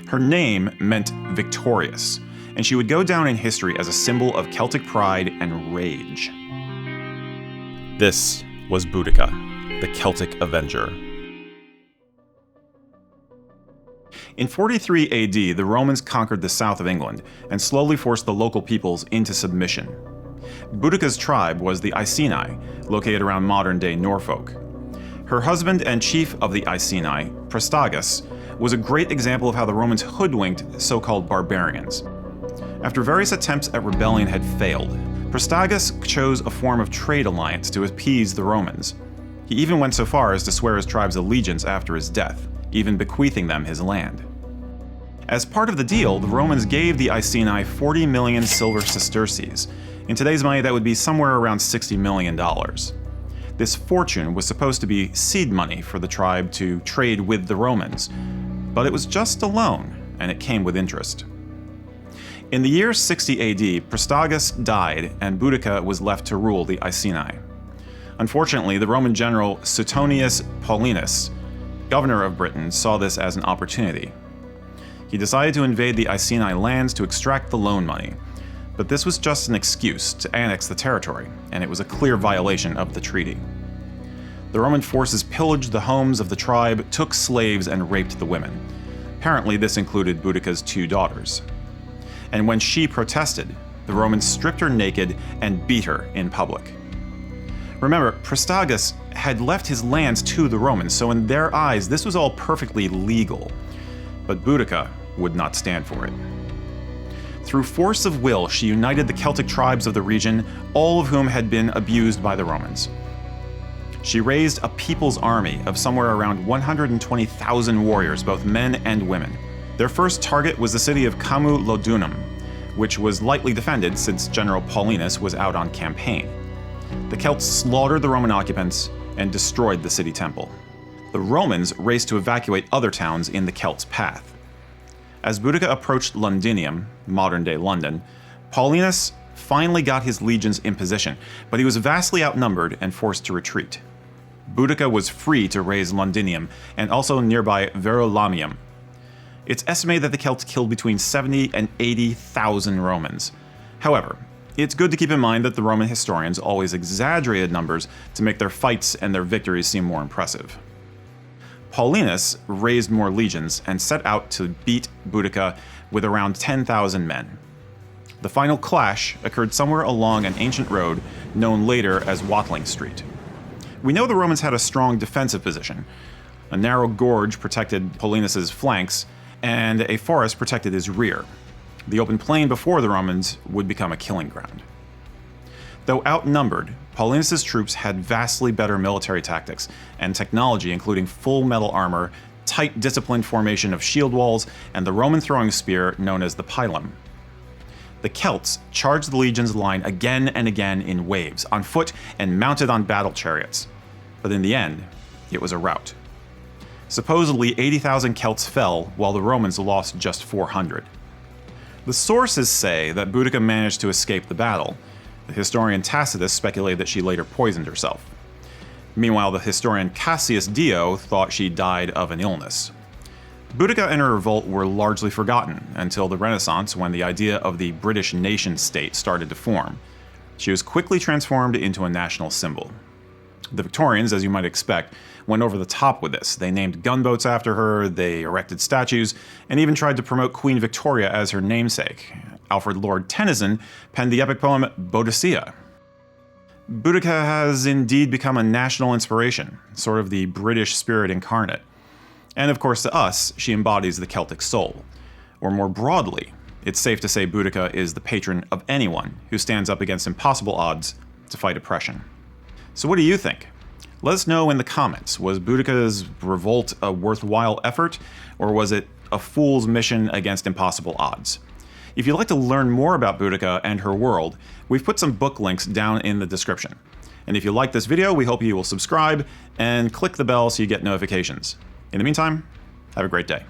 Her name meant victorious, and she would go down in history as a symbol of Celtic pride and rage. This was Boudica, the Celtic Avenger. In 43 AD, the Romans conquered the south of England and slowly forced the local peoples into submission. Boudica's tribe was the Icenai, located around modern-day Norfolk. Her husband and chief of the Icenai, Prestagus, was a great example of how the Romans hoodwinked so-called barbarians. After various attempts at rebellion had failed, Prestagus chose a form of trade alliance to appease the Romans. He even went so far as to swear his tribe's allegiance after his death, even bequeathing them his land. As part of the deal, the Romans gave the Icenai 40 million silver sesterces. In today's money, that would be somewhere around $60 million. This fortune was supposed to be seed money for the tribe to trade with the Romans, but it was just a loan, and it came with interest. In the year 60 AD, Prestagus died, and Boudica was left to rule the Icenai. Unfortunately, the Roman general Suetonius Paulinus, governor of Britain, saw this as an opportunity. He decided to invade the Icenai lands to extract the loan money, but this was just an excuse to annex the territory, and it was a clear violation of the treaty. The Roman forces pillaged the homes of the tribe, took slaves, and raped the women. Apparently, this included Boudica's 2 daughters. And when she protested, the Romans stripped her naked and beat her in public. Remember, Prestagus had left his lands to the Romans, so in their eyes, this was all perfectly legal. But Boudica would not stand for it. Through force of will, she united the Celtic tribes of the region, all of whom had been abused by the Romans. She raised a people's army of somewhere around 120,000 warriors, both men and women. Their first target was the city of Camulodunum, which was lightly defended since General Paulinus was out on campaign. The Celts slaughtered the Roman occupants and destroyed the city temple. The Romans raced to evacuate other towns in the Celts' path. As Boudica approached Londinium, modern-day London, Paulinus finally got his legions in position, but he was vastly outnumbered and forced to retreat. Boudica was free to raise Londinium and also nearby Verulamium. It's estimated that the Celts killed between 70 and 80,000 Romans. However, it's good to keep in mind that the Roman historians always exaggerated numbers to make their fights and their victories seem more impressive. Paulinus raised more legions and set out to beat Boudica with around 10,000 men. The final clash occurred somewhere along an ancient road known later as Watling Street. We know the Romans had a strong defensive position. A narrow gorge protected Paulinus' flanks, and a forest protected his rear. The open plain before the Romans would become a killing ground. Though outnumbered, Paulinus' troops had vastly better military tactics and technology, including full metal armor, tight disciplined formation of shield walls, and the Roman throwing spear known as the pilum. The Celts charged the legion's line again and again in waves, on foot and mounted on battle chariots. But in the end, it was a rout. Supposedly 80,000 Celts fell, while the Romans lost just 400. The sources say that Boudica managed to escape the battle. The historian Tacitus speculated that she later poisoned herself. Meanwhile, the historian Cassius Dio thought she died of an illness. Boudica and her revolt were largely forgotten until the Renaissance, when the idea of the British nation-state started to form. She was quickly transformed into a national symbol. The Victorians, as you might expect, went over the top with this. They named gunboats after her, they erected statues, and even tried to promote Queen Victoria as her namesake. Alfred Lord Tennyson penned the epic poem Boudica. Boudica has indeed become a national inspiration, sort of the British spirit incarnate. And of course, to us, she embodies the Celtic soul. Or more broadly, it's safe to say Boudica is the patron of anyone who stands up against impossible odds to fight oppression. So what do you think? Let us know in the comments. Was Boudica's revolt a worthwhile effort, or was it a fool's mission against impossible odds? If you'd like to learn more about Boudica and her world, we've put some book links down in the description. And if you like this video, we hope you will subscribe and click the bell so you get notifications. In the meantime, have a great day.